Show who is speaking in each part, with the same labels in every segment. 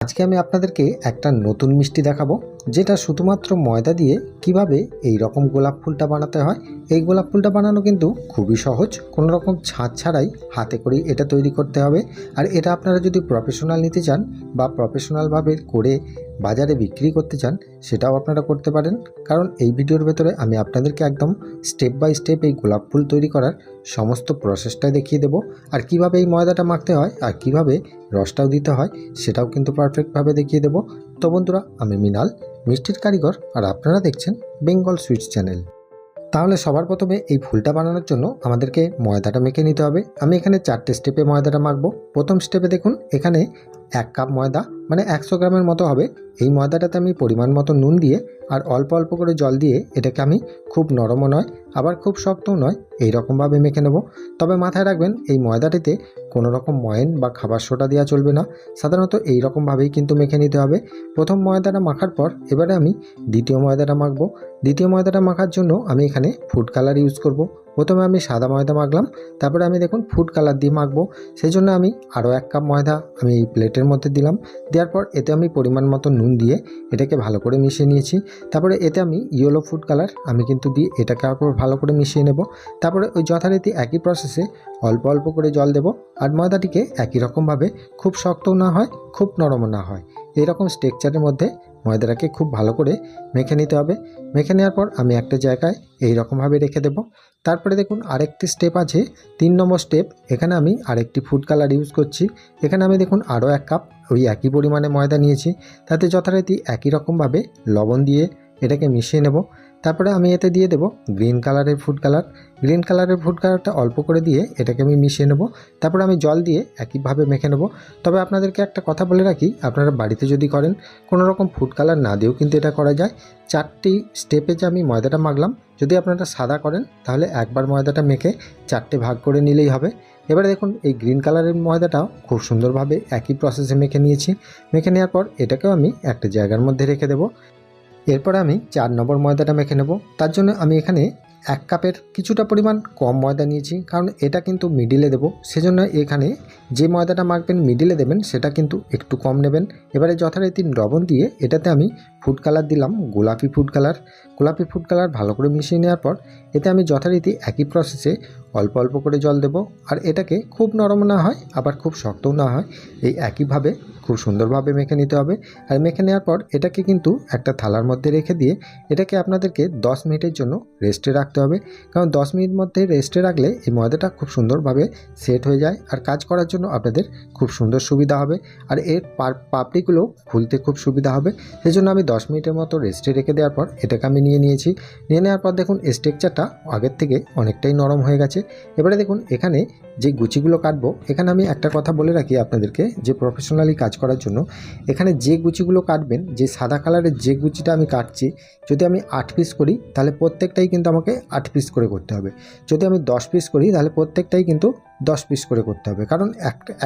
Speaker 1: আজকে আমি আপনাদেরকে একটা নতুন মিষ্টি দেখাবো, যেটা শুধুমাত্র ময়দা দিয়ে কিভাবে এই রকম গোলাপ ফুলটা বানাতে হয়। এই গোলাপ ফুলটা বানানো কিন্তু খুবই সহজ, কোনো রকম ছাঁচ ছাড়াই হাতে করেই এটা তৈরি করতে হবে। আর এটা আপনারা যদি প্রফেশনাল নিতে চান বা প্রফেশনালভাবে করে বাজারে বিক্রি করতে চান, সেটাও আপনারা করতে পারেন। কারণ এই ভিডিওর ভেতরে আমি আপনাদেরকে একদম স্টেপ বাই স্টেপ এই গোলাপ ফুল তৈরি করার সমস্ত প্রসেসটাই দেখিয়ে দেবো। আর কিভাবে এই ময়দাটা মাখতে হয় আর কিভাবে রসটাও দিতে হয় সেটাও কিন্তু পারফেক্টভাবে দেখিয়ে দেবো। তো বন্ধুরা, আমি মৃণাল, মিষ্টির কারিগর, আর আপনারা দেখছেন বেঙ্গল সুইটস চ্যানেল। তাহলে সবার প্রথমে এই ফুলটা বানানোর জন্য আমাদেরকে ময়দাটা মেখে নিতে হবে। আমি এখানে 4টে স্টেপে ময়দাটা মাখবো। প্রথম স্টেপে দেখুন, এখানে 1 কাপ ময়দা মানে 100 গ্রামের মতো হবে। এই ময়দাটাতে আমি পরিমাণ মতো নুন দিয়ে আর অল্প অল্প করে জল দিয়ে এটাকে আমি খুব নরমও নয় আবার খুব শক্তও নয় এই রকমভাবে মেখে নেব। তবে মাথায় রাখবেন, এই ময়দাটিতে কোনো রকম ময়ান বা খাবার সোডা দেওয়া চলবে না। সাধারণত এই রকমভাবেই কিন্তু মেখে নিতে হবে। প্রথম ময়দাটা মাখার পর এবারে আমি দ্বিতীয় ময়দাটা মাখবো। দ্বিতীয় ময়দাটা মাখার জন্য আমি এখানে ফুড কালার ইউজ করব। প্রথমে আমি সাদা ময়দা মাখলাম, তারপরে আমি দেখুন ফুড কালার দিয়ে মাখবো। সেই জন্য আমি আরও 1 কাপ ময়দা আমি এই প্লেটের মধ্যে দিলাম। দেওয়ার পর এতে আমি পরিমাণ মতো নুন দিয়ে এটাকে ভালো করে মিশিয়ে নিয়েছি। তারপরে এতে আমি ইয়েলো ফুড কালার আমি কিন্তু দিয়ে এটাকে আবার ভালো করে মিশিয়ে নেব। তারপরে ওই যথারীতি একই প্রসেসে অল্প অল্প করে জল দেব। আর ময়দাটিকে একই রকমভাবে খুব শক্তও না হয় খুব নরমও না হয়, এইরকম স্ট্রাকচারের মধ্যে ময়দাটাকে খুব ভালো করে মেখে নিতে হবে। মেখে নেওয়ার পর আমি একটা জায়গায় এই রকমভাবে রেখে দেব। তারপরে দেখুন আরেকটি স্টেপ আছে, 3 নম্বর স্টেপ। এখানে আমি আরেকটি ফুড কালার ইউজ করছি। এখানে আমি দেখুন আরও 1 কাপ ওই একই পরিমাণে ময়দা নিয়েছি। তাতে যথারীতি একই রকমভাবে লবণ দিয়ে এটাকে মিশিয়ে নেব। তারপরে আমি এতে দিয়ে দেব গ্রিন কালারের ফুড কালার। গ্রিন কালারের ফুড কালারটা অল্প করে দিয়ে এটাকে আমি মিশিয়ে নেব। তারপরে আমি জল দিয়ে একইভাবে মেখে নেব। তবে আপনাদেরকে একটা কথা বলে রাখি, আপনারা বাড়িতে যদি করেন কোনো রকম ফুড কালার না দিয়েও কিন্তু এটা করা যায়। 4টি স্টেপে যে আমি ময়দাটা মাখলাম, যদি আপনারা সাদা করেন তাহলে একবার ময়দাটা মেখে 4টে ভাগ করে নিলেই হবে। এবারে দেখুন এই গ্রিন কালারের ময়দাটাও খুব সুন্দরভাবে একই প্রসেসে মেখে নিয়েছি। মেখে নেওয়ার পর এটাকেও আমি একটা জায়গার মধ্যে রেখে দেবো। এরপর আমি 4 নম্বর ময়দাটা মেখে নেব। তার জন্য আমি এখানে 1 কাপের কিছুটা পরিমাণ কম ময়দা নিয়েছি, কারণ এটা কিন্তু মিডিলে দেবো। সেজন্য এখানে যে ময়দাটা মাখবেন মিডিলে দেবেন সেটা কিন্তু একটু কম নেবেন। এবারে যথারীতি লবণ দিয়ে এটাতে আমি ফুড কালার দিলাম, গোলাপি ফুড কালার। গোলাপি ফুড কালার ভালো করে মিশিয়ে নেওয়ার পর এতে আমি যথারীতি একই প্রসেসে অল্প অল্প করে জল দেব। আর এটাকে খুব নরম না হয় আবার খুব শক্তও না হয়, এই একইভাবে খুব সুন্দরভাবে মেখে নিতে হবে। আর মেখে নেওয়ার পর এটাকে কিন্তু একটা থালার মধ্যে রেখে দিয়ে এটাকে আপনাদেরকে 10 মিনিটের জন্য রেস্টে রাখতে হবে। কারণ 10 মিনিট মধ্যে রেস্টে রাখলে এই ময়দাটা খুব সুন্দরভাবে সেট হয়ে যায় আর কাজ করার জন্য আপনাদের খুব সুন্দর সুবিধা হবে। আর এর পাপড়িগুলো খুলতে খুব সুবিধা হবে। সেই জন্য আমি 10 মিনিটের মতো রেস্টে রেখে দেওয়ার পর এটাকে আমি নিয়ে নিয়েছি। নিয়ে নেওয়ার পর দেখুন স্ট্রাকচারটা আগের থেকে অনেকটাই নরম হয়ে গেছে। এবারে দেখুন এখানে যে গুচিগুলো কাটবো, এখানে আমি একটা কথা বলে রাখি আপনাদেরকে, যে প্রফেশনালি কাজ করার জন্য এখানে যে গুচিগুলো কাটবেন, যে সাদা কালারের যে গুচিটা আমি কাটছি, যদি আমি 8 পিস করি তাহলে প্রত্যেকটাই কিন্তু আমাকে 8 পিস করে করতে হবে। যদি আমি 10 পিস করি তাহলে প্রত্যেকটাই কিন্তু 10 পিস করে করতে হবে। কারণ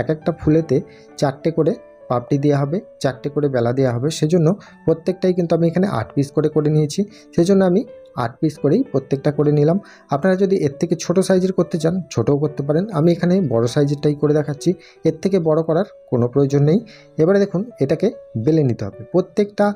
Speaker 1: এক একটা ফুলেতে 4টে করে পাপড়ি দেওয়া হবে, 4টে করে বেলা দেওয়া হবে। সেজন্য প্রত্যেকটাই কিন্তু আমি এখানে 8 পিস করে নিয়েছি। সেজন্য আমি 8 পিস করেই প্রত্যেকটা করে নিলাম। আপনারা যদি এর থেকে ছোট সাইজের করতে চান ছোটও করতে পারেন। আমি এখানে বড় সাইজেরটাই করে দেখাচ্ছি, এর থেকে বড় করার কোনো প্রয়োজন নেই। এবারে দেখুন এটাকে বেলে নিতে হবে। প্রত্যেকটা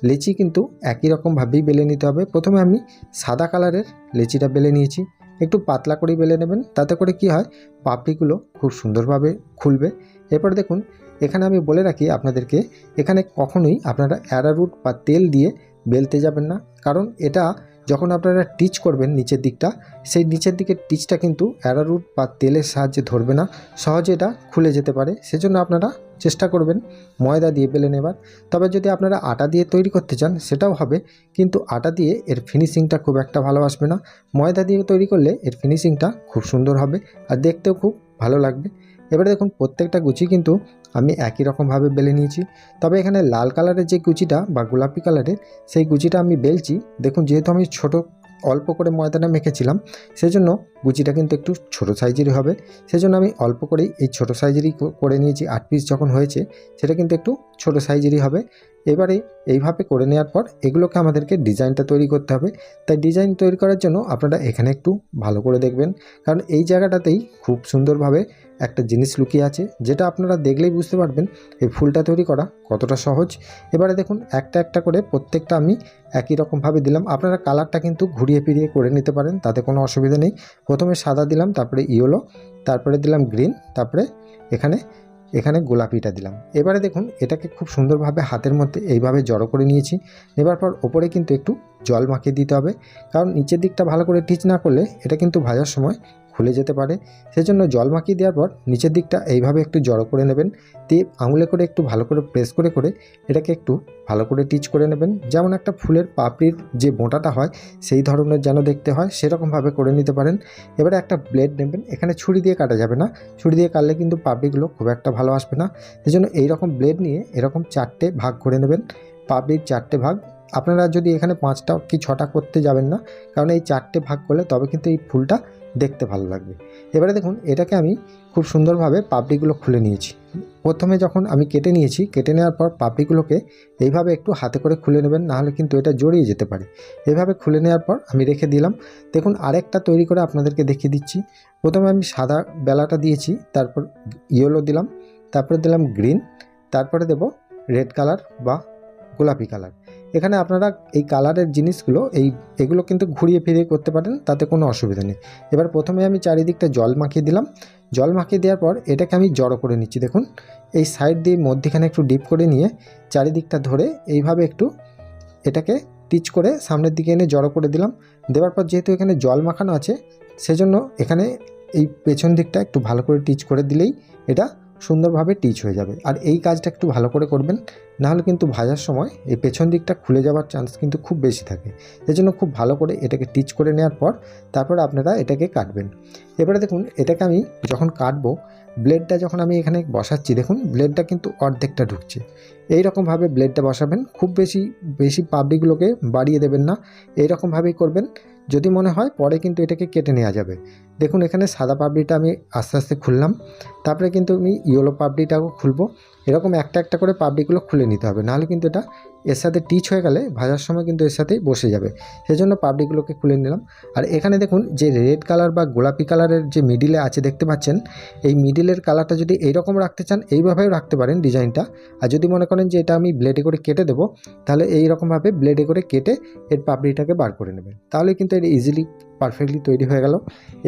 Speaker 1: লেচি কিন্তু একই রকমভাবেই বেলে নিতে হবে। প্রথমে আমি সাদা কালারের লেচিটা বেলে নিয়েছি। একটু পাতলা করেই বেলে নেবেন, তাতে করে কি হয় পাপড়িগুলো খুব সুন্দরভাবে খুলবে। এরপর দেখুন এখানে আমি বলে রাখি আপনাদেরকে, এখানে কখনোই আপনারা অ্যারারুট বা তেল দিয়ে বেলতে যাবেন না। কারণ এটা যখন আপনারা টিচ করবেন নিচের দিকটা, সেই নিচের দিকের টিচটা কিন্তু অ্যারারুট বা তেলের সাহায্যে ধরবে না, সহজে এটা খুলে যেতে পারে। সেজন্য আপনারা চেষ্টা করবেন ময়দা দিয়ে বেলে নেবার। তবে যদি আপনারা আটা দিয়ে তৈরি করতে চান সেটাও হবে, কিন্তু আটা দিয়ে এর ফিনিশিংটা খুব একটা ভালো আসবে না। ময়দা দিয়ে তৈরি করলে এর ফিনিশিংটা খুব সুন্দর হবে আর দেখতেও খুব ভালো লাগবে। এবারে দেখুন প্রত্যেকটা গুচি কিন্তু আমি একই রকমভাবে বেলে নিয়েছি। তবে এখানে লাল কালারের যে গুচিটা বা গোলাপি কালারের সেই গুচিটা আমি বেলছি। দেখুন যেহেতু আমি অল্প করে ময়দাটা মেখেছিলাম, সেজন্য গুচিটা কিন্তু একটু ছোট সাইজেরই হবে। সেজন্য আমি অল্প করেই এই ছোট সাইজেরই করে নিয়েছি। 8 পিস যখন হয়েছে সেটা কিন্তু একটু ছোট সাইজেরই হবে। এবারে এইভাবে করে নেওয়ার পর এগুলোকে আমাদেরকে ডিজাইনটা তৈরি করতে হবে। তাই ডিজাইন তৈরি করার জন্য আপনারা এখানে একটু ভালো করে দেখবেন, কারণ এই জায়গাটাতেই খুব সুন্দরভাবে একটা জিনিস লুকিয়ে আছে, যেটা আপনারা দেখলেই বুঝতে পারবেন এই ফুলটা তৈরি করা কতটা সহজ। এবারে দেখুন একটা একটা করে প্রত্যেকটা আমি একই রকমভাবে দিলাম। আপনারা কালারটা কিন্তু ঘুরিয়ে ফিরিয়ে করে নিতে পারেন, তাতে কোনো অসুবিধা নেই। প্রথমে সাদা দিলাম, তারপরে ইয়েলো, তারপরে দিলাম গ্রিন, তারপরে এখানে গোলাপিটা দিলাম। এবারে দেখুন এটাকে খুব সুন্দরভাবে হাতের মধ্যে এইভাবে জড়ো করে নিয়েছি। নেবার পর ওপরে কিন্তু একটু জল মাখিয়ে দিতে হবে, কারণ নিচের দিকটা ভালো করে টিচ না করলে এটা কিন্তু ভাজার সময় খুলে যেতে পারে। সেজন্য জল মাখিয়ে দেওয়ার পর নিচের দিকটা এইভাবে একটু জড়ো করে নেবেন, দিয়ে আঙুলে করে একটু ভালো করে প্রেস করে করে এটাকে একটু ভালো করে টিচ করে নেবেন। যেমন একটা ফুলের পাপড়ির যে বোঁটাটা হয় সেই ধরনের যেন দেখতে হয় সেরকমভাবে করে নিতে পারেন। এবারে একটা ব্লেড নেবেন, এখানে ছুরি দিয়ে কাটা যাবে না, ছুরি দিয়ে কাটলে কিন্তু পাপড়িগুলো খুব একটা ভালো আসবে না। সেজন্য এইরকম ব্লেড নিয়ে এরকম 4টে ভাগ করে নেবেন, পাপড়ির 4টে ভাগ। আপনারা যদি এখানে 5টা কি 6টা করতে যাবেন না, কারণ এই 4টে ভাগ করলে তবে কিন্তু এই ফুলটা দেখতে ভালো লাগবে। এবারে দেখুন এটাকে আমি খুব সুন্দরভাবে পাপড়িগুলো খুলে নিয়েছি। প্রথমে যখন আমি কেটে নিয়েছি, কেটে নেওয়ার পর পাপড়িগুলোকে এইভাবে একটু হাতে করে খুলে নেবেন, নাহলে কিন্তু এটা জড়িয়ে যেতে পারে। এইভাবে খুলে নেওয়ার পর আমি রেখে দিলাম। দেখুন আরেকটা তৈরি করে আপনাদেরকে দেখিয়ে দিচ্ছি। প্রথমে আমি সাদা বেলাটা দিয়েছি, তারপর ইয়েলো দিলাম, তারপরে দিলাম গ্রিন, তারপরে দেব রেড কালার বা গোলাপি কালার। এখানে আপনারা এই কালারের জিনিসগুলো এগুলো কিন্তু ঘুরিয়ে ফিরিয়ে করতে পারেন, তাতে কোনো অসুবিধা নেই। এবার প্রথমে আমি চারিদিকটা জল মাখিয়ে দিলাম। জল মাখিয়ে দেওয়ার পর এটাকে আমি জড়ো করে নিচ্ছি। দেখুন এই সাইড দিয়ে মধ্যখানে একটু ডিপ করে নিয়ে চারিদিকটা ধরে এইভাবে একটু এটাকে টিচ করে সামনের দিকে এনে জড়ো করে দিলাম। দেওয়ার পর যেহেতু এখানে জল মাখানো আছে, সেজন্য এখানে এই পেছন দিকটা একটু ভালো করে টিচ করে দিলেই এটা সুন্দরভাবে টিচ হয়ে যাবে। আর এই কাজটা একটু ভালো করে করবেন, নাহলে কিন্তু ভাজার সময় এই পেছন দিকটা খুলে যাওয়ার চান্স কিন্তু খুব বেশি থাকে। সেজন্য খুব ভালো করে এটাকে টিচ করে নেওয়ার পর তারপরে আপনারা এটাকে কাটবেন। এবারে দেখুন এটাকে আমি যখন কাটবো, ব্লেডটা যখন আমি এখানে বসাচ্ছি, দেখুন ব্লেডটা কিন্তু অর্ধেকটা ঢুকছে। এই রকমভাবে ব্লেডটা বসাবেন, খুব বেশি পাপড়িগুলোকে বাড়িয়ে দেবেন না, এইরকমভাবেই করবেন। যদি মনে হয় পরে কিন্তু এটাকে কেটে নেওয়া যাবে। দেখুন এখানে সাদা পাপড়িটা আমি আস্তে আস্তে খুললাম, তারপরে কিন্তু আমি ইয়েলো পাপড়িটাও খুলবো। এরকম একটা একটা করে পাপড়িগুলো খুলে নিতে হবে, নাহলে কিন্তু এটা এর সাথে টিচ হয়ে গেলে ভাজার সময় কিন্তু এর সাথেই বসে যাবে। সেজন্য পাপড়িগুলোকে খুলে নিলাম। আর এখানে দেখুন যে রেড কালার বা গোলাপি কালারের যে মিডিলে আছে দেখতে পাচ্ছেন, এই মিডিলের কালারটা যদি এইরকম রাখতে চান এইভাবেও রাখতে পারেন ডিজাইনটা। আর যদি মনে করেন যে এটা আমি ব্লেডে করে কেটে দেবো, তাহলে এইরকমভাবে ব্লেডে করে কেটে এর পাপড়িটাকে বার করে নেবেন, তাহলে কিন্তু এটা ইজিলি পারফেক্টলি তৈরি হয়ে গেল।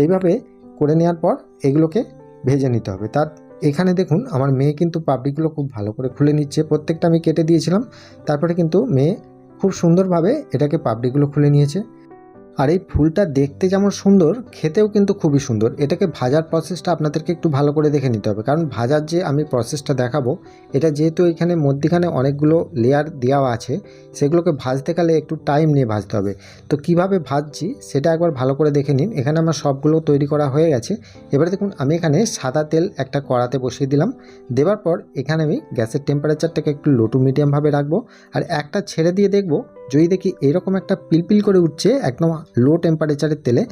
Speaker 1: এইভাবে করে নেওয়ার পর এগুলোকে ভেজে নিতে হবে। এখানে দেখুন আমার মেয়ে কিন্তু পাপড়িগুলো খুব ভালো করে খুলে নিচ্ছে, প্রত্যেকটা আমি কেটে দিয়েছিলাম, তারপরে কিন্তু মেয়ে খুব সুন্দরভাবে এটাকে পাপড়িগুলো খুলে নিয়েছে। আর এই ফুলটা দেখতে যেমন সুন্দর, খেতেও কিন্তু খুবই সুন্দর। এটাকে ভাজার প্রসেসটা আপনাদেরকে একটু ভালো করে দেখে নিতে হবে, কারণ ভাজার যে আমি প্রসেসটা দেখাবো, এটা যেহেতু এখানে মধ্যখানে অনেকগুলো লেয়ার দেওয়া আছে, সেগুলোকে ভাজতে গেলে একটু টাইম নিয়ে ভাজতে হবে। তো কিভাবে ভাজছি সেটা একবার ভালো করে দেখে নিন। এখানে আমার সবগুলো তৈরি করা হয়ে গেছে। এবারে দেখুন আমি এখানে সাদা তেল একটা কড়াতে বসিয়ে দিলাম। দেওয়ার পর এখানে আমি গ্যাসের টেম্পারেচারটাকে একটু লো টু মিডিয়ামভাবে রাখবো। আর একটা ছেড়ে দিয়ে দেখবো, যদি দেখি এরকম একটা পিলপিল করে উঠছে একদম লো টেম্পারেচারের তেলে,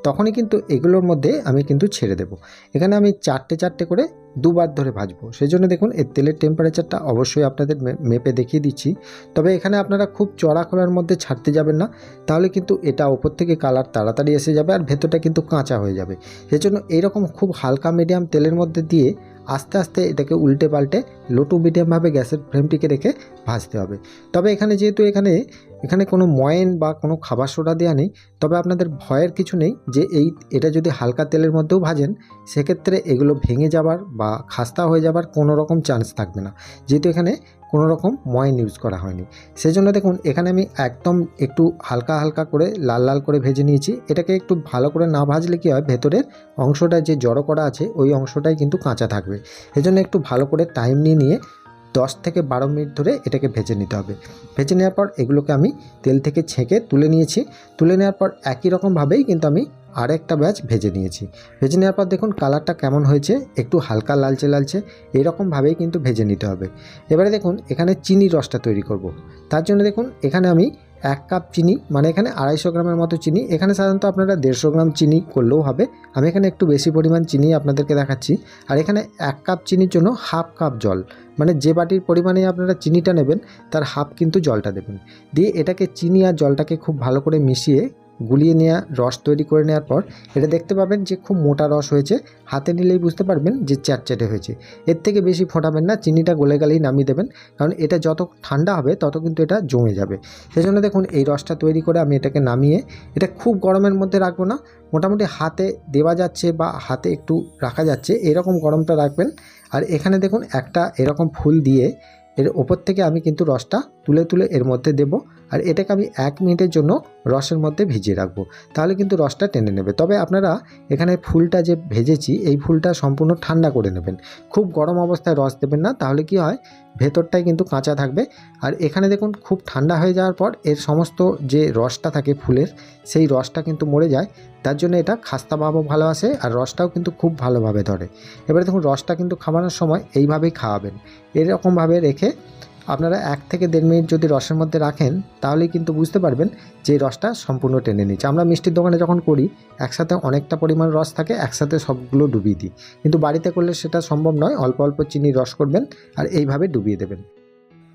Speaker 1: তখনই কিন্তু এগুলোর মধ্যে আমি কিন্তু ছেড়ে দেব। এখানে আমি চারটে করে দুবার ধরে ভাজবো। সেই জন্য দেখুন এর তেলের টেম্পারেচারটা অবশ্যই আপনাদের মেপে দেখিয়ে দিচ্ছি। তবে এখানে আপনারা খুব চড়া খোলার মধ্যে ছাড়তে যাবেন না, তাহলে কিন্তু এটা ওপর থেকে কালার তাড়াতাড়ি এসে যাবে আর ভেতরটা কিন্তু কাঁচা হয়ে যাবে। সেজন্য এইরকম খুব হালকা মিডিয়াম তেলের মধ্যে দিয়ে আস্তে আস্তে এটাকে উল্টে পাল্টে লো টু মিডিয়ামভাবে গ্যাসের ফ্লেমটিকে রেখে ভাজতে হবে। তবে এখানে যেহেতু এখানে কোনো ময়েন বা কোনো খাবার সোডা দেওয়া নেই, তবে আপনাদের ভয়ের কিছু নেই যে এটা যদি হালকা তেলের মধ্যেও ভাজেন, সেক্ষেত্রে এগুলো ভেঙে যাবার বা খাস্তা হয়ে যাবার কোনো রকম চান্স থাকবে না, যেহেতু এখানে কোনো রকম ময়েন ইউজ করা হয়নি। সেজন্য দেখুন এখানে আমি একদম একটু হালকা হালকা করে লাল লাল করে ভেজে নিয়েছি। এটাকে একটু ভালো করে না ভাজলে কী হয়, ভেতরের অংশটা যে জড়ো করা আছে ওই অংশটাই কিন্তু কাঁচা থাকবে। সেজন্য একটু ভালো করে টাইম নিয়ে 10 থেকে 12 মিনিট ধরে এটাকে ভেজে নিতে হবে। ভেজে নেওয়ার পর এগুলোকে আমি তেল থেকে ছেঁকে তুলে নিয়েছি। তুলে নেওয়ার পর একই রকমভাবেই কিন্তু আমি আর একটা ব্যাচ ভেজে নিয়েছি। ভেজে নেওয়ার পর দেখুন কালারটা কেমন হয়েছে, একটু হালকা লালচে লালচে এইরকমভাবেই কিন্তু ভেজে নিতে হবে। এবারে দেখুন এখানে চিনির রসটা তৈরি করব। তার জন্য দেখুন এখানে আমি 1 কাপ চিনি, মানে এখানে 250 গ্রামের মতো চিনি, এখানে সাধারণত আপনারা 150 গ্রাম চিনি করলেও হবে, আমি এখানে একটু বেশি পরিমাণ চিনি আপনাদেরকে দেখাচ্ছি। আর এখানে 1 কাপ চিনির জন্য হাফ কাপ জল, মানে যে বাটির পরিমাণে আপনারা চিনিটা নেবেন তার হাফ কিন্তু জলটা দেবেন। দিয়ে এটাকে চিনি আর জলটাকে খুব ভালো করে মিশিয়ে গুলিয়ে নেওয়া রস তৈরি করে নেওয়ার পর এটা দেখতে পাবেন যে খুব মোটা রস হয়েছে, হাতে নিলেই বুঝতে পারবেন যে চ্যাটচ্যাটে হয়েছে। এর থেকে বেশি ফোটাবেন না, চিনিটা গলে গেলেই নামিয়ে দেবেন, কারণ এটা যত ঠান্ডা হবে তত কিন্তু এটা জমে যাবে। সেজন্য দেখুন এই রসটা তৈরি করে আমি এটাকে নামিয়ে, এটা খুব গরমের মধ্যে রাখবো না, মোটামুটি হাতে দেওয়া যাচ্ছে বা হাতে একটু রাখা যাচ্ছে এরকম গরমটা রাখবেন। আর এখানে দেখুন একটা এরকম ফুল দিয়ে এর ওপর থেকে আমি কিন্তু রসটা তুলে তুলে এর মধ্যে দেব, আর এটাকে আমি 1 মিনিটের জন্য রসের মধ্যে ভিজিয়ে রাখবো, তাহলে কিন্তু রসটা টেনে নেবে। তবে আপনারা এখানে ফুলটা যে ভেজেছি এই ফুলটা সম্পূর্ণ ঠান্ডা করে নেবেন, খুব গরম অবস্থায় রস দেবেন না, তাহলে কি হয় ভেতরটাই কিন্তু কাঁচা থাকবে। আর এখানে দেখুন খুব ঠান্ডা হয়ে যাওয়ার পর এর সমস্ত যে রসটা থাকে ফুলের, সেই রসটা কিন্তু মরে যায়, তার জন্য এটা খাস্তা ভাবও ভালো আসে আর রসটাও কিন্তু খুব ভালোভাবে ধরে। এবারে দেখুন রসটা কিন্তু খাওয়ানোর সময় এইভাবেই খাওয়াবেন, এরকমভাবে রেখে আপনারা 1 থেকে 1.5 মিনিট যদি রসের মধ্যে রাখেন তাহলেই কিন্তু বুঝতে পারবেন যে রসটা সম্পূর্ণ টেনে নিচ্ছে। আমরা মিষ্টির দোকানে যখন করি একসাথে অনেকটা পরিমাণ রস থাকে, একসাথে সবগুলো ডুবিয়ে দিই, কিন্তু বাড়িতে করলে সেটা সম্ভব নয়, অল্প অল্প চিনি রস করবেন আর এইভাবে ডুবিয়ে দেবেন।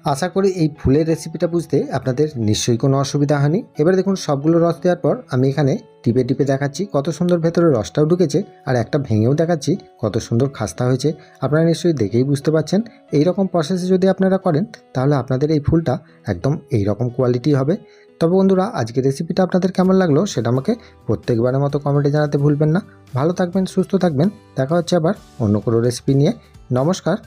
Speaker 1: আশা করি এই ফুলের রেসিপিটা বুঝতে আপনাদের নিশ্চয়ই কোনো অসুবিধা হয়নি। এবারে দেখুন সবগুলো রস দেওয়ার পর আমি এখানে টিপে টিপে দেখাচ্ছি কত সুন্দর ভেতরে রসটাও ঢুকেছে, আর একটা ভেঙেও দেখাচ্ছি কত সুন্দর খাস্তা হয়েছে। আপনারা নিশ্চয়ই দেখেই বুঝতে পারছেন। এই রকম প্রসেসে যদি আপনারা করেন তাহলে আপনাদের এই ফুলটা একদম এই রকম কোয়ালিটি হবে। তবে বন্ধুরা আজকের রেসিপিটা আপনাদের কেমন লাগলো সেটা আমাকে প্রত্যেকবারের মতো কমেন্টে জানাতে ভুলবেন না। ভালো থাকবেন, সুস্থ থাকবেন, দেখা হচ্ছে আবার অন্য কোনো রেসিপি নিয়ে। নমস্কার।